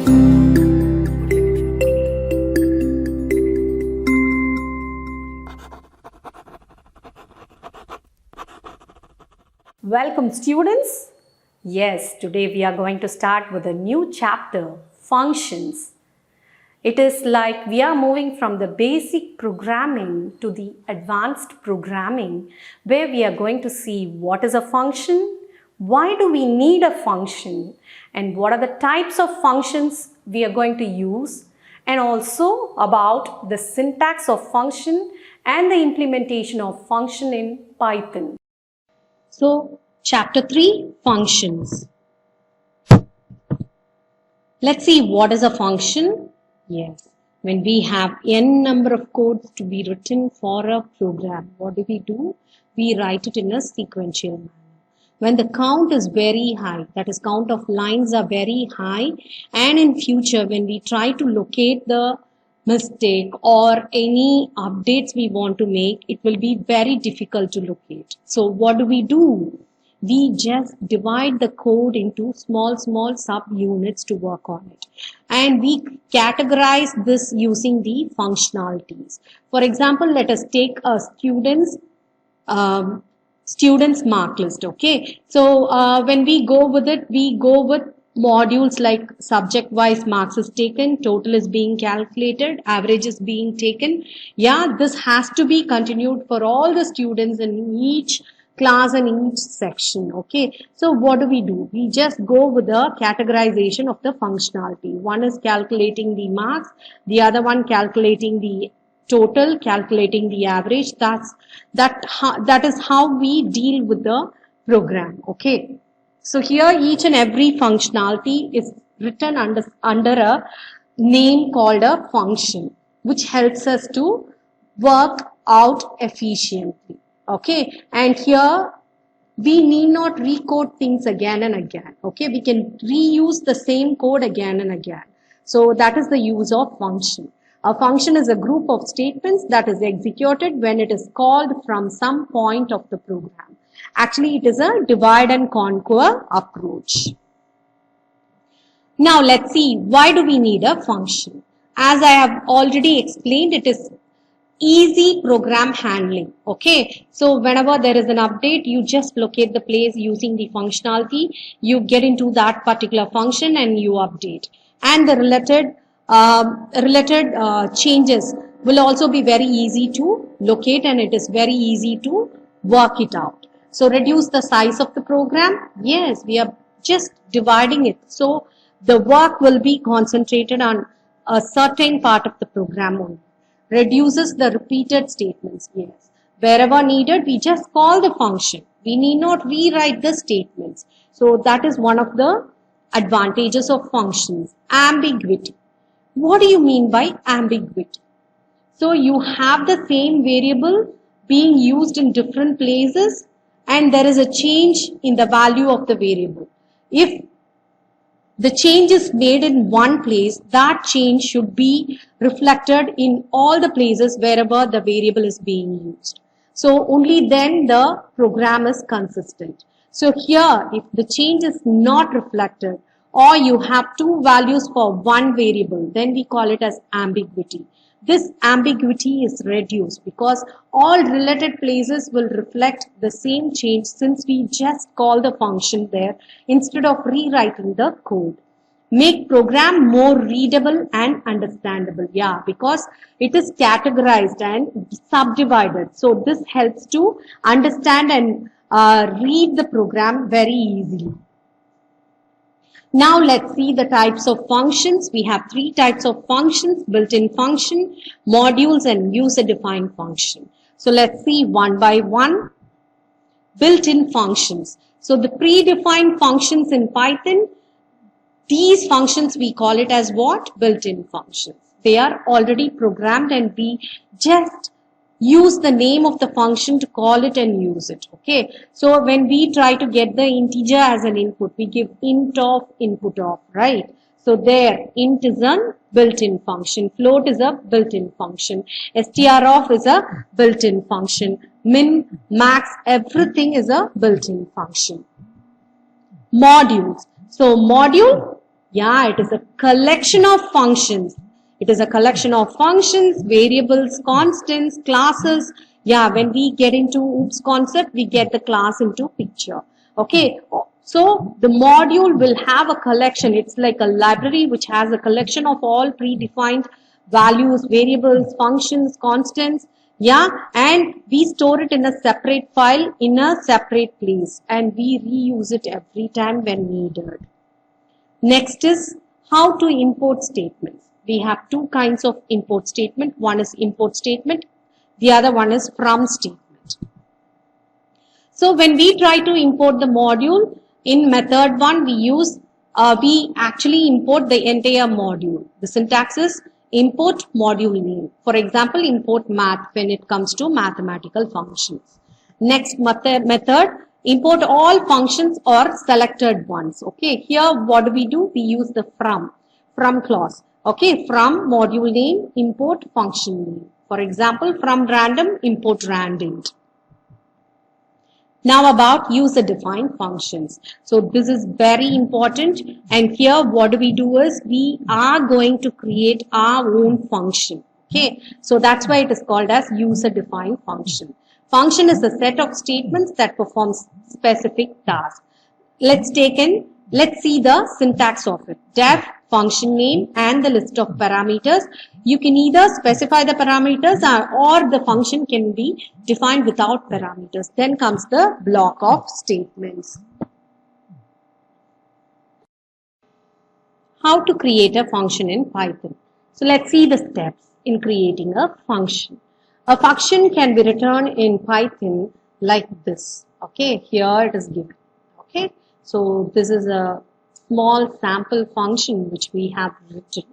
Welcome students. Yes, today we are going to start with a new chapter, functions. It is like we are moving from the basic programming to the advanced programming, where we are going to see what is a function, why do we need a function, and what are the types of functions we are going to use, and also about the syntax of function and the implementation of function in Python. So, chapter 3, functions. Let's see what is a function. Yes, when we have n number of codes to be written for a program, what do? We write it in a sequential manner. When the count is very high, that is count of lines are very high, and in future when we try to locate the mistake or any updates we want to make, it will be very difficult to locate. So what do? We just divide the code into small subunits to work on it. And we categorize this using the functionalities. For example, let us take a student's mark list, okay? So when we go with it, we go with modules like subject-wise marks is taken, total is being calculated, average is being taken. Yeah, this has to be continued for all the students in each class and each section, okay? So what do? We just go with the categorization of the functionality. One is calculating the marks, the other one calculating the total, calculating the average. That is how we deal with the program, okay? So here each and every functionality is written under a name called a function, which helps us to work out efficiently. Okay, and here we need not recode things again and again. Okay, we can reuse the same code again and again. So that is the use of function. A function is a group of statements that is executed when it is called from some point of the program. Actually, it is a divide and conquer approach. Now let's see, why do we need a function? As I have already explained, it is easy program handling, okay? So whenever there is an update, you just locate the place using the functionality, you get into that particular function and you update. And the related changes will also be very easy to locate, and it is very easy to work it out. So reduce the size of the program. Yes, we are just dividing it. So the work will be concentrated on a certain part of the program only. Reduces the repeated statements. Yes, wherever needed, we just call the function. We need not rewrite the statements. So that is one of the advantages of functions. Ambiguity. What do you mean by ambiguity? So you have the same variable being used in different places, and there is a change in the value of the variable. If the change is made in one place, that change should be reflected in all the places wherever the variable is being used. So only then the program is consistent. So here, if the change is not reflected, or you have two values for one variable, then we call it as ambiguity. This ambiguity is reduced because all related places will reflect the same change, since we just call the function there instead of rewriting the code. Make program more readable and understandable. Yeah, because it is categorized and subdivided. So this helps to understand and read the program very easily. Now let's see the types of functions. We have three types of functions: built-in function, modules, and user-defined function. So let's see one by one. Built-in functions. So the predefined functions in Python, these functions we call it as what? Built-in functions. They are already programmed and we just use the name of the function to call it and use it. Okay. So when we try to get the integer as an input, we give int of input of, right? So there, int is a built-in function, float is a built-in function, str of is a built-in function, min, max, everything is a built-in function. Modules. So module, Yeah, it is a collection of functions. It is a collection of functions, variables, constants, classes. Yeah, when we get into OOPS concept, we get the class into picture. Okay, so the module will have a collection. It's like a library which has a collection of all predefined values, variables, functions, constants. Yeah, and we store it in a separate file in a separate place, and we reuse it every time when needed. Next is how to import statements. We have two kinds of import statement. One is import statement. The other one is from statement. So when we try to import the module in method 1, we actually import the entire module. The syntax is import module name. For example, import math when it comes to mathematical functions. Next method, import all functions or selected ones. Okay, here what do? We use the from clause. Okay, from module name, import function name. For example, from random, import random. Now about user-defined functions. So this is very important, and here what do is we are going to create our own function. Okay, so that's why it is called as user-defined function. Function is a set of statements that performs specific tasks. Let's see the syntax of it. Def, function name, and the list of parameters. You can either specify the parameters or the function can be defined without parameters. Then comes the block of statements. How to create a function in Python. So let's see the steps in creating a function. A function can be written in Python like this. Okay, here it is given. Okay, so this is a small sample function which we have written.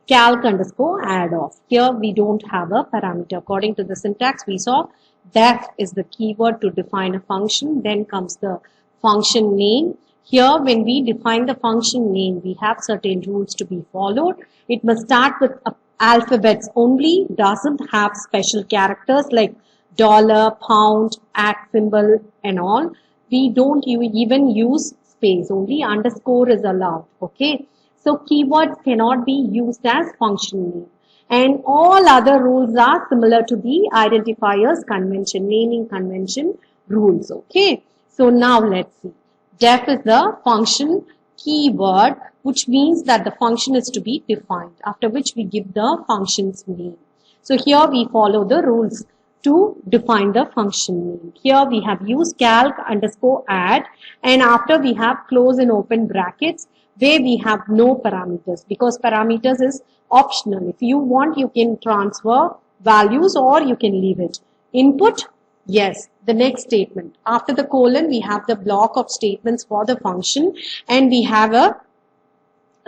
Calc underscore add off. Here we don't have a parameter. According to the syntax we saw, def is the keyword to define a function. Then comes the function name. Here when we define the function name, we have certain rules to be followed. It must start with alphabets only, doesn't have special characters like dollar, pound, @ symbol and all. We don't even use space, only underscore is allowed. Okay, so keywords cannot be used as function name, and all other rules are similar to the identifiers convention, naming convention rules. Okay, so now let's see. Def is the function keyword, which means that the function is to be defined, after which we give the function's name. So here we follow the rules to define the function name. Here we have used calc underscore add, and after we have close and open brackets where we have no parameters, because parameters is optional. If you want, you can transfer values or you can leave it. Input, yes. The next statement. After the colon, we have the block of statements for the function, and we have a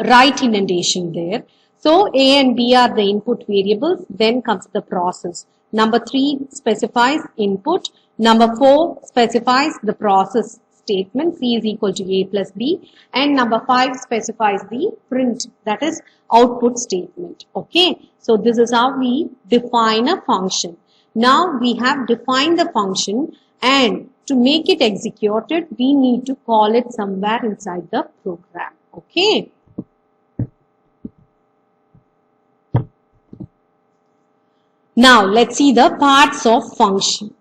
right indentation there. So A and B are the input variables. Then comes the process. Number 3 specifies input. Number 4 specifies the process statement. C is equal to A plus B. And number 5 specifies the print, that is output statement. Okay. So this is how we define a function. Now we have defined the function, and to make it executed, we need to call it somewhere inside the program. Okay. Now let's see the parts of function.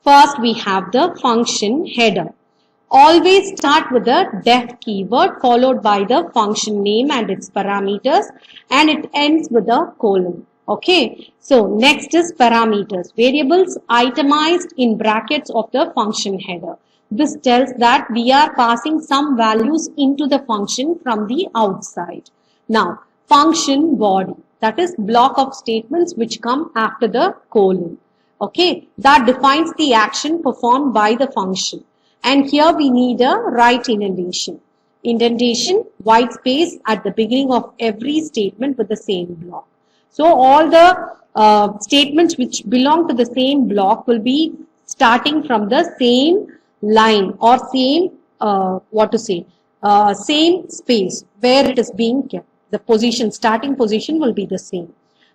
First we have the function header. Always start with the def keyword followed by the function name and its parameters, and it ends with a colon. Okay, so next is parameters, variables itemized in brackets of the function header. This tells that we are passing some values into the function from the outside. Now, function body, that is block of statements which come after the colon. Okay, that defines the action performed by the function. And here we need a right indentation. Indentation, white space at the beginning of every statement with the same block. So all the statements which belong to the same block will be starting from the same line or same, same space where it is being kept. The position, starting position will be the same.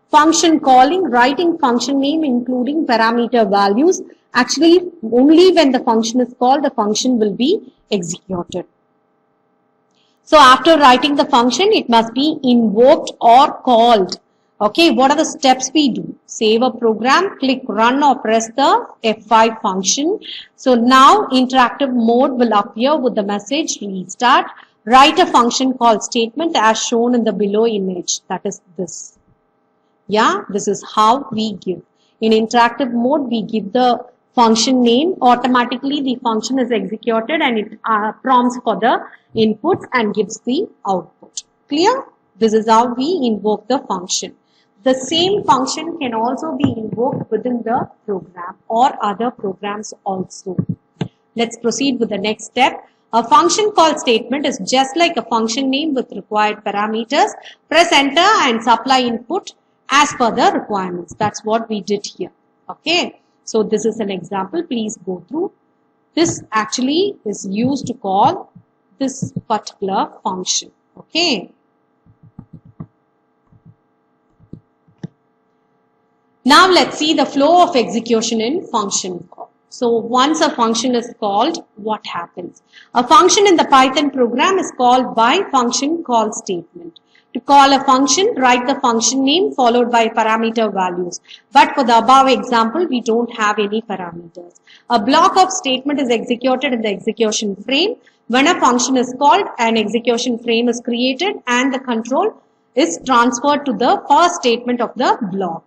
Function calling, writing function name including parameter values. Actually, only when the function is called, the function will be executed. So after writing the function, it must be invoked or called. Okay, what are the steps we do? Save a program, click run or press the F5 function. So now interactive mode will appear with the message restart. Write a function call statement as shown in the below image. That is this. Yeah, this is how we give. In interactive mode, we give the function name. Automatically, the function is executed and it prompts for the inputs and gives the output. Clear? This is how we invoke the function. The same function can also be invoked within the program or other programs also. Let's proceed with the next step. A function call statement is just like a function name with required parameters. Press enter and supply input as per the requirements. That's what we did here. Okay. So this is an example. Please go through. This actually is used to call this particular function. Okay. Now let's see the flow of execution in function call. So once a function is called, what happens? A function in the Python program is called by function call statement. To call a function, write the function name followed by parameter values. But for the above example, we don't have any parameters. A block of statement is executed in the execution frame. When a function is called, an execution frame is created and the control is transferred to the first statement of the block.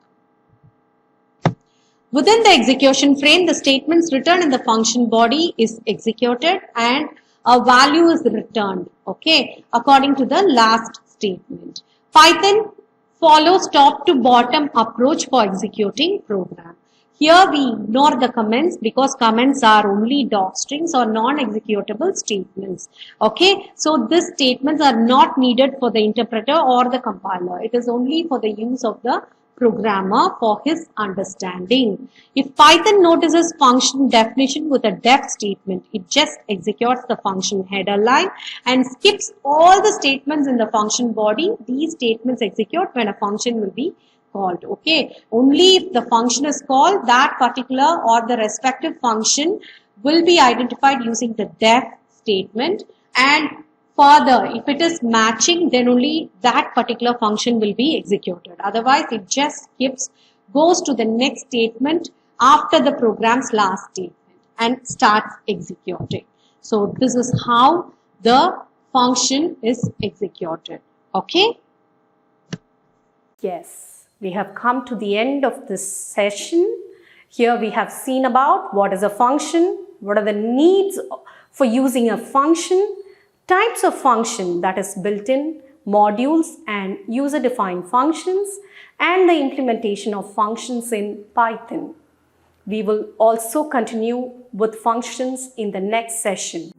Within the execution frame, the statements written in the function body is executed and a value is returned, okay, according to the last statement. Python follows top to bottom approach for executing program. Here we ignore the comments because comments are only docstrings or non-executable statements. Okay, so these statements are not needed for the interpreter or the compiler. It is only for the use of the programmer for his understanding. If Python notices function definition with a def statement, it just executes the function header line and skips all the statements in the function body. These statements execute when a function will be called. Okay, only if the function is called, that particular or the respective function will be identified using the def statement, and further, if it is matching, then only that particular function will be executed. Otherwise, it just skips, goes to the next statement after the program's last statement and starts executing. So this is how the function is executed. Okay? Yes, we have come to the end of this session. Here we have seen about what is a function, what are the needs for using a function, types of function, that is built-in, modules and user-defined functions, and the implementation of functions in Python. We will also continue with functions in the next session.